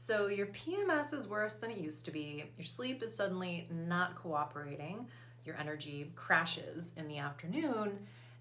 So your PMS is worse than it used to be. Your sleep is suddenly not cooperating. Your energy crashes in the afternoon,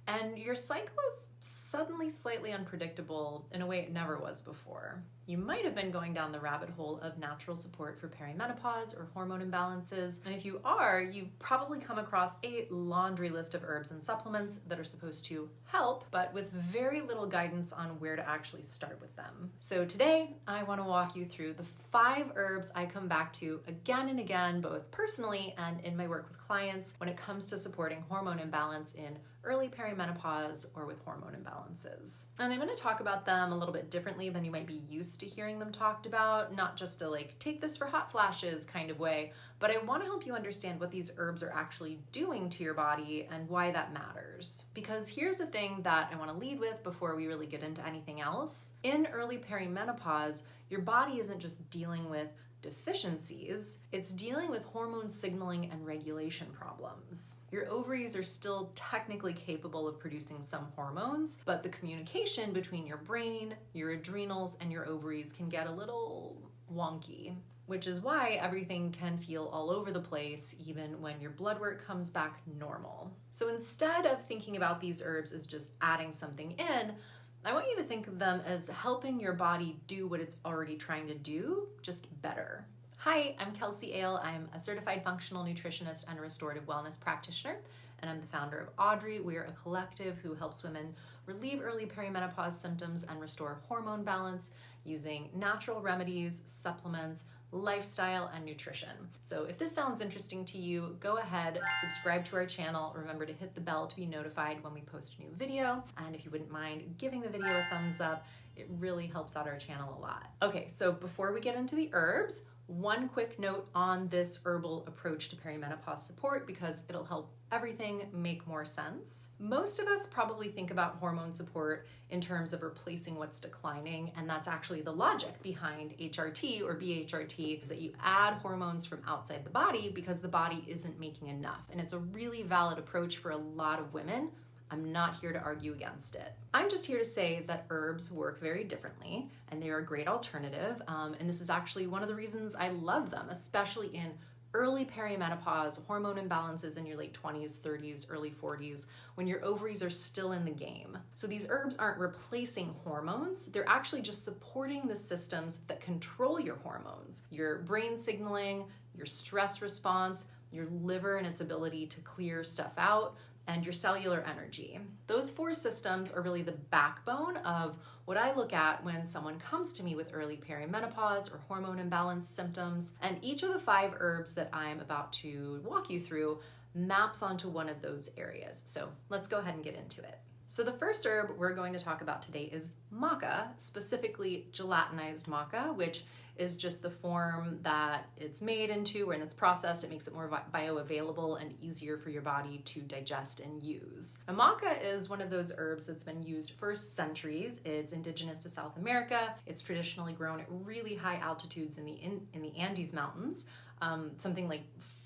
and your cycle is suddenly slightly unpredictable in a way it never was before. You might have been going down the rabbit hole of natural support for perimenopause or hormone imbalances, and if you are, you've probably come across a laundry list of herbs and supplements that are supposed to help, but with very little guidance on where to actually start with them. So today, I want to walk you through the 5 herbs I come back to again and again, both personally and in my work with clients when it comes to supporting hormone imbalance in early perimenopause or with hormone imbalances. And I'm going to talk about them a little bit differently than you might be used to hearing them talked about, not just a take this for hot flashes kind of way, but I want to help you understand what these herbs are actually doing to your body and why that matters. Because here's the thing that I want to lead with before we really get into anything else. In early perimenopause, your body isn't just dealing with deficiencies, it's dealing with hormone signaling and regulation problems. Your ovaries are still technically capable of producing some hormones, but the communication between your brain, your adrenals, and your ovaries can get a little wonky, which is why everything can feel all over the place even when your blood work comes back normal. So instead of thinking about these herbs as just adding something in, I want you to think of them as helping your body do what it's already trying to do, just better. Hi, I'm Kelsey Ale. I'm a certified functional nutritionist and restorative wellness practitioner, and I'm the founder of Audrey. We are a collective who helps women relieve early perimenopause symptoms and restore hormone balance using natural remedies, supplements, lifestyle, and nutrition. So if this sounds interesting to you, go ahead, subscribe to our channel. Remember to hit the bell to be notified when we post a new video. And if you wouldn't mind giving the video a thumbs up, it really helps out our channel a lot. Okay, so before we get into the herbs, one quick note on this herbal approach to perimenopause support because it'll help everything make more sense. Most of us probably think about hormone support in terms of replacing what's declining, and that's actually the logic behind HRT or BHRT, is that you add hormones from outside the body because the body isn't making enough. And it's a really valid approach for a lot of women. I'm not here to argue against it. I'm just here to say that herbs work very differently and they are a great alternative. And this is actually one of the reasons I love them, especially in early perimenopause, hormone imbalances in your late 20s, 30s, early 40s, when your ovaries are still in the game. So these herbs aren't replacing hormones, they're actually just supporting the systems that control your hormones, your brain signaling, your stress response, your liver and its ability to clear stuff out, and your cellular energy. Those 4 systems are really the backbone of what I look at when someone comes to me with early perimenopause or hormone imbalance symptoms. And each of the 5 herbs that I'm about to walk you through maps onto one of those areas. So let's go ahead and get into it. So the first herb we're going to talk about today is maca, specifically gelatinized maca, which is just the form that it's made into. When it's processed, it makes it more bioavailable and easier for your body to digest and use. Now, maca is one of those herbs that's been used for centuries. It's indigenous to South America. It's traditionally grown at really high altitudes in the Andes Mountains, something like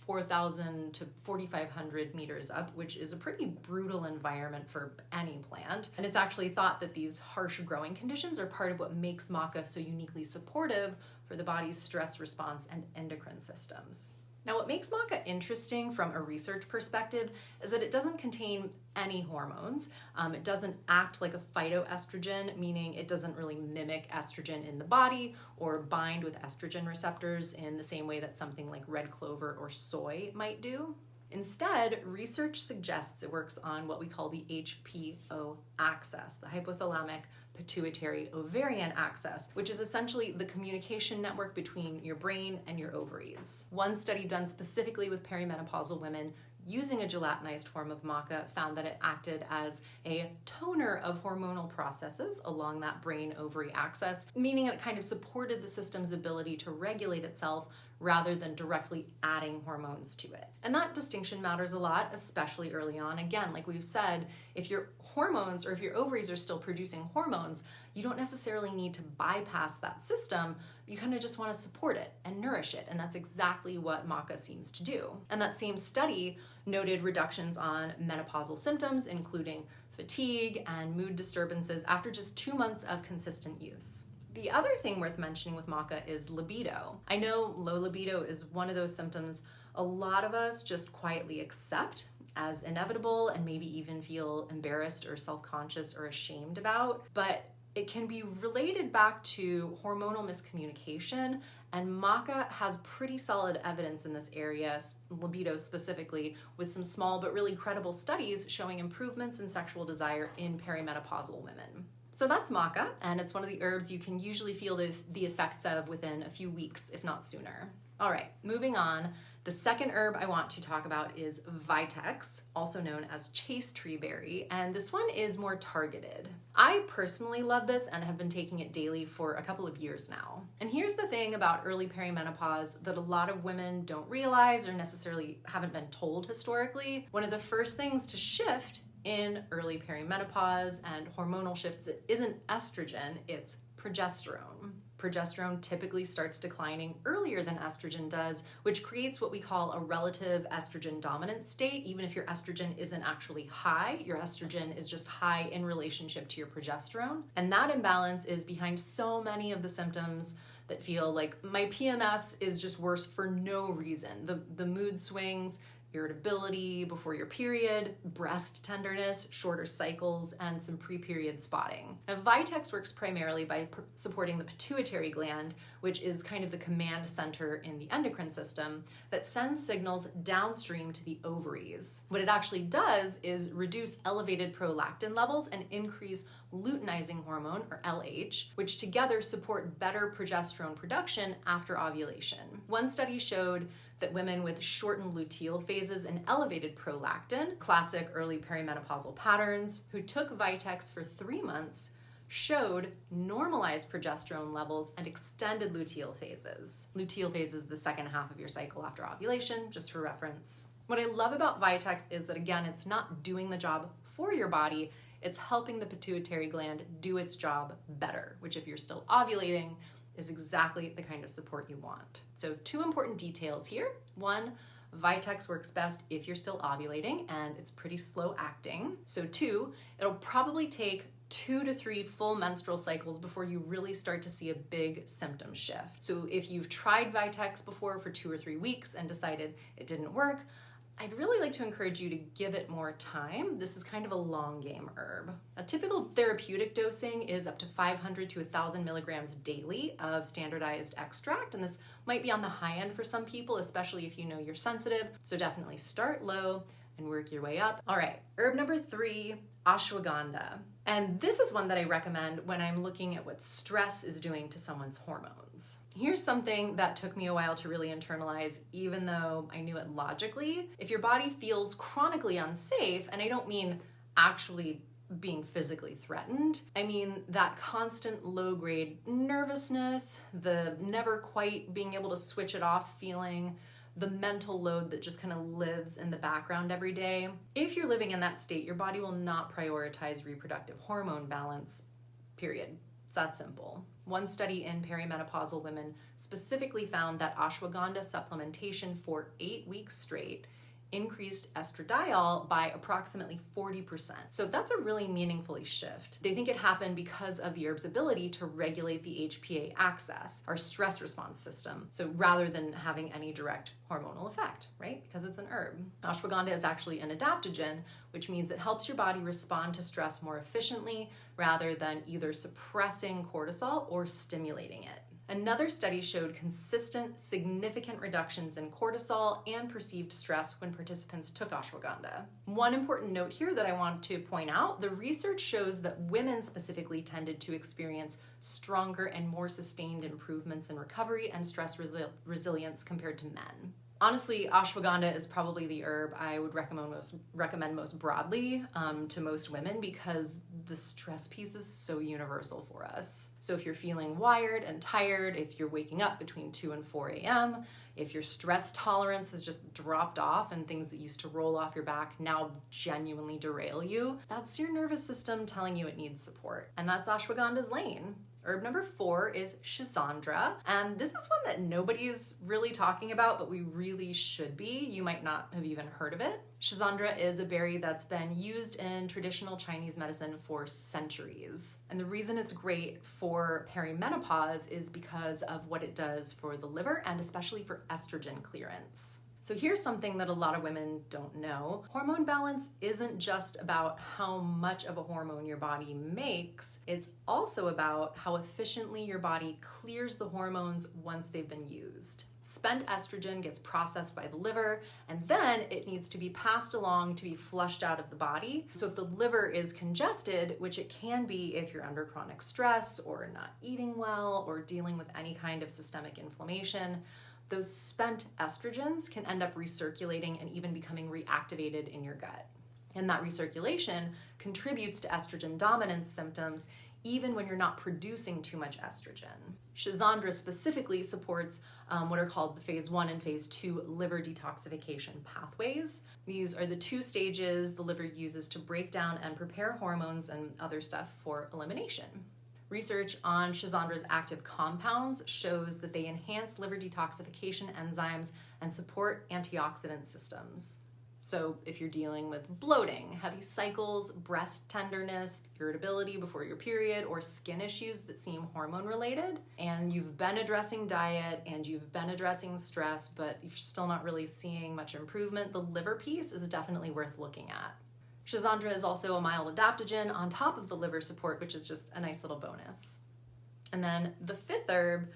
4,000 to 4,500 meters up, which is a pretty brutal environment for any plant. And it's actually thought that these harsh growing conditions are part of what makes maca so uniquely supportive for the body's stress response and endocrine systems. Now, what makes maca interesting from a research perspective is that it doesn't contain any hormones. It doesn't act like a phytoestrogen, meaning it doesn't really mimic estrogen in the body or bind with estrogen receptors in the same way that something like red clover or soy might do. Instead, research suggests it works on what we call the HPO axis, the hypothalamic pituitary ovarian axis, which is essentially the communication network between your brain and your ovaries. One study done specifically with perimenopausal women using a gelatinized form of maca found that it acted as a toner of hormonal processes along that brain-ovary axis, meaning it kind of supported the system's ability to regulate itself rather than directly adding hormones to it. And that distinction matters a lot, especially early on. Again, like we've said, if your hormones or if your ovaries are still producing hormones, you don't necessarily need to bypass that system. You kind of just want to support it and nourish it. And that's exactly what maca seems to do. And that same study noted reductions on menopausal symptoms, including fatigue and mood disturbances after just 2 months of consistent use. The other thing worth mentioning with maca is libido. I know low libido is one of those symptoms a lot of us just quietly accept as inevitable and maybe even feel embarrassed or self-conscious or ashamed about, but it can be related back to hormonal miscommunication, and maca has pretty solid evidence in this area, libido specifically, with some small but really credible studies showing improvements in sexual desire in perimenopausal women. So that's maca, and it's one of the herbs you can usually feel the effects of within a few weeks, if not sooner. All right, moving on. The second herb I want to talk about is vitex, also known as chaste tree berry, and this one is more targeted. I personally love this and have been taking it daily for a couple of years now. And here's the thing about early perimenopause that a lot of women don't realize or necessarily haven't been told historically. One of the first things to shift in early perimenopause and hormonal shifts isn't estrogen, it's progesterone. Progesterone typically starts declining earlier than estrogen does, which creates what we call a relative estrogen dominant state. Even if your estrogen isn't actually high, your estrogen is just high in relationship to your progesterone. And that imbalance is behind so many of the symptoms that feel like my PMS is just worse for no reason. The mood swings, irritability before your period, breast tenderness, shorter cycles, and some pre-period spotting. Now, vitex works primarily by supporting the pituitary gland, which is kind of the command center in the endocrine system that sends signals downstream to the ovaries. What it actually does is reduce elevated prolactin levels and increase luteinizing hormone, or LH, which together support better progesterone production after ovulation. One study showed that women with shortened luteal phases and elevated prolactin, classic early perimenopausal patterns, who took vitex for 3 months showed normalized progesterone levels and extended luteal phases. Luteal phase is the second half of your cycle after ovulation, just for reference. What I love about vitex is that, again, it's not doing the job for your body, it's helping the pituitary gland do its job better, which if you're still ovulating, is exactly the kind of support you want. So 2 important details here. 1, vitex works best if you're still ovulating and it's pretty slow acting. So 2, it'll probably take 2 to 3 full menstrual cycles before you really start to see a big symptom shift. So if you've tried vitex before for 2 or 3 weeks and decided it didn't work, I'd really like to encourage you to give it more time. This is kind of a long game herb. A typical therapeutic dosing is up to 500 to 1,000 milligrams daily of standardized extract, and this might be on the high end for some people, especially if you know you're sensitive. So definitely start low and work your way up. All right, herb number 3, ashwagandha. And this is one that I recommend when I'm looking at what stress is doing to someone's hormones. Here's something that took me a while to really internalize, even though I knew it logically. If your body feels chronically unsafe, and I don't mean actually being physically threatened, I mean that constant low-grade nervousness, the never quite being able to switch it off feeling, the mental load that just kind of lives in the background every day. If you're living in that state, your body will not prioritize reproductive hormone balance, period. It's that simple. One study in perimenopausal women specifically found that ashwagandha supplementation for 8 weeks straight increased estradiol by approximately 40%. So that's a really meaningful shift. They think it happened because of the herb's ability to regulate the HPA axis, our stress response system. So rather than having any direct hormonal effect, right? Because it's an herb. Ashwagandha is actually an adaptogen, which means it helps your body respond to stress more efficiently rather than either suppressing cortisol or stimulating it. Another study showed consistent, significant reductions in cortisol and perceived stress when participants took ashwagandha. One important note here that I want to point out, the research shows that women specifically tended to experience stronger and more sustained improvements in recovery and stress resilience compared to men. Honestly, ashwagandha is probably the herb I would recommend most broadly to most women because the stress piece is so universal for us. So if you're feeling wired and tired, if you're waking up between 2 and 4 a.m., if your stress tolerance has just dropped off and things that used to roll off your back now genuinely derail you, that's your nervous system telling you it needs support. And that's ashwagandha's lane. Herb number 4 is schisandra, and this is one that nobody's really talking about, but we really should be. You might not have even heard of it. Schisandra is a berry that's been used in traditional Chinese medicine for centuries. And the reason it's great for perimenopause is because of what it does for the liver and especially for estrogen clearance. So here's something that a lot of women don't know. Hormone balance isn't just about how much of a hormone your body makes, it's also about how efficiently your body clears the hormones once they've been used. Spent estrogen gets processed by the liver, and then it needs to be passed along to be flushed out of the body. So if the liver is congested, which it can be if you're under chronic stress or not eating well or dealing with any kind of systemic inflammation, those spent estrogens can end up recirculating and even becoming reactivated in your gut. And that recirculation contributes to estrogen dominance symptoms even when you're not producing too much estrogen. Schisandra specifically supports what are called the phase 1 and phase 2 liver detoxification pathways. These are the 2 stages the liver uses to break down and prepare hormones and other stuff for elimination. Research on Schisandra's active compounds shows that they enhance liver detoxification enzymes and support antioxidant systems. So if you're dealing with bloating, heavy cycles, breast tenderness, irritability before your period, or skin issues that seem hormone related, and you've been addressing diet and you've been addressing stress, but you're still not really seeing much improvement, the liver piece is definitely worth looking at. Schisandra is also a mild adaptogen on top of the liver support, which is just a nice little bonus. And then the 5th herb,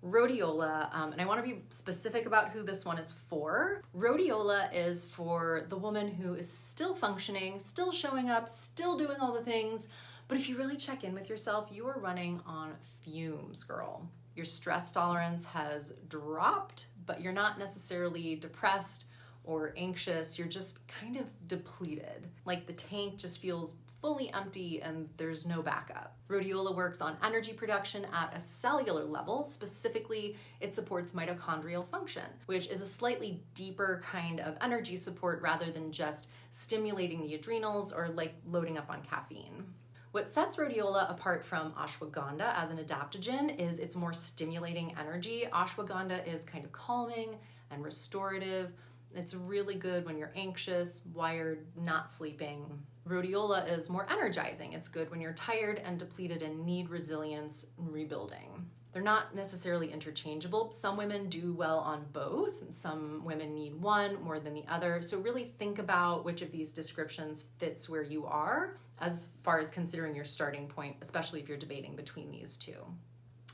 rhodiola, and I want to be specific about who this one is for. Rhodiola is for the woman who is still functioning, still showing up, still doing all the things, but if you really check in with yourself, you are running on fumes, girl. Your stress tolerance has dropped, but you're not necessarily depressed or anxious, you're just kind of depleted. Like the tank just feels fully empty and there's no backup. Rhodiola works on energy production at a cellular level. Specifically, it supports mitochondrial function, which is a slightly deeper kind of energy support rather than just stimulating the adrenals or like loading up on caffeine. What sets rhodiola apart from ashwagandha as an adaptogen is its more stimulating energy. Ashwagandha is kind of calming and restorative. It's really good when you're anxious, wired, not sleeping. Rhodiola is more energizing. It's good when you're tired and depleted and need resilience and rebuilding. They're not necessarily interchangeable. Some women do well on both. Some women need one more than the other. So really think about which of these descriptions fits where you are as far as considering your starting point, especially if you're debating between these two.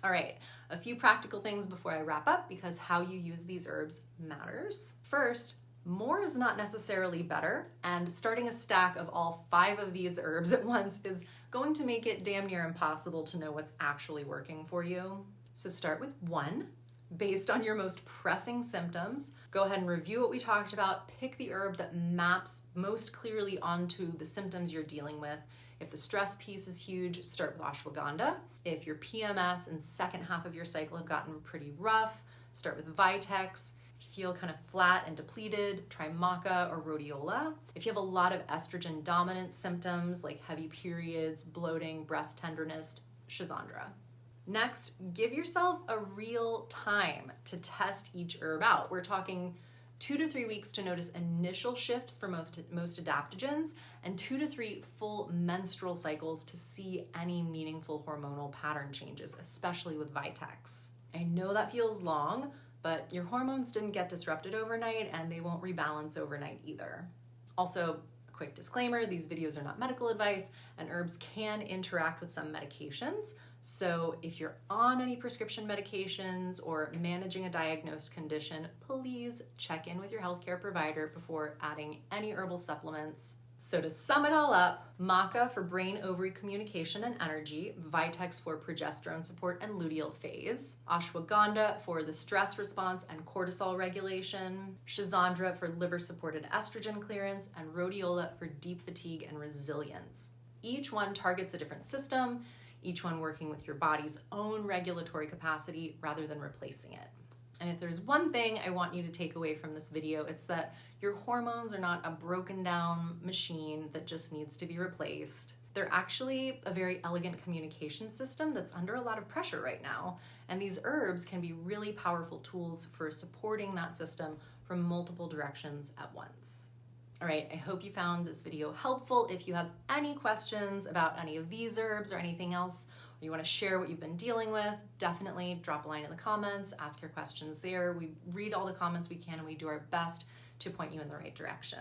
All right, a few practical things before I wrap up because how you use these herbs matters. First, more is not necessarily better, and starting a stack of all 5 of these herbs at once is going to make it damn near impossible to know what's actually working for you. So start with 1. Based on your most pressing symptoms, go ahead and review what we talked about, pick the herb that maps most clearly onto the symptoms you're dealing with. If the stress piece is huge, start with ashwagandha. If your PMS and second half of your cycle have gotten pretty rough, start with vitex. If you feel kind of flat and depleted, try maca or rhodiola. If you have a lot of estrogen dominant symptoms like heavy periods, bloating, breast tenderness, schisandra. Next, give yourself a real time to test each herb out. We're talking 2 to 3 weeks to notice initial shifts for most adaptogens, and 2 to 3 full menstrual cycles to see any meaningful hormonal pattern changes, especially with vitex. I know that feels long, but your hormones didn't get disrupted overnight and they won't rebalance overnight either. Also, a quick disclaimer, these videos are not medical advice and herbs can interact with some medications. So if you're on any prescription medications or managing a diagnosed condition, please check in with your healthcare provider before adding any herbal supplements. So to sum it all up, maca for brain-ovary communication and energy, vitex for progesterone support and luteal phase, ashwagandha for the stress response and cortisol regulation, schisandra for liver-supported estrogen clearance, and rhodiola for deep fatigue and resilience. Each one targets a different system, each one working with your body's own regulatory capacity rather than replacing it. And if there's one thing I want you to take away from this video, it's that your hormones are not a broken down machine that just needs to be replaced. They're actually a very elegant communication system that's under a lot of pressure right now. And these herbs can be really powerful tools for supporting that system from multiple directions at once. All right, I hope you found this video helpful. If you have any questions about any of these herbs or anything else, or you want to share what you've been dealing with, definitely drop a line in the comments, ask your questions there. We read all the comments we can and we do our best to point you in the right direction.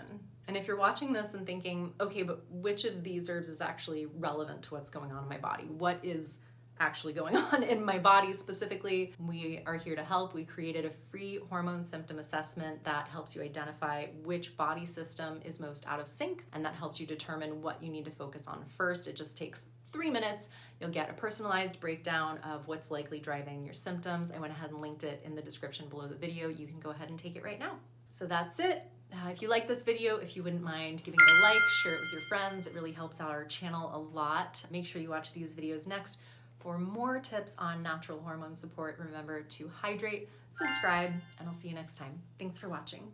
And if you're watching this and thinking, okay, but which of these herbs is actually relevant to what's going on in my body? What is actually going on in my body specifically? We are here to help. We created a free hormone symptom assessment that helps you identify which body system is most out of sync, and that helps you determine what you need to focus on first. It just takes 3 minutes. You'll get a personalized breakdown of what's likely driving your symptoms. I went ahead and linked it in the description below the video. You can go ahead and take it right now. So that's it. If you like this video, if you wouldn't mind giving it a like, share it with your friends. It really helps out our channel a lot. Make sure you watch these videos next for more tips on natural hormone support. Remember to hydrate, subscribe, and I'll see you next time. Thanks for watching.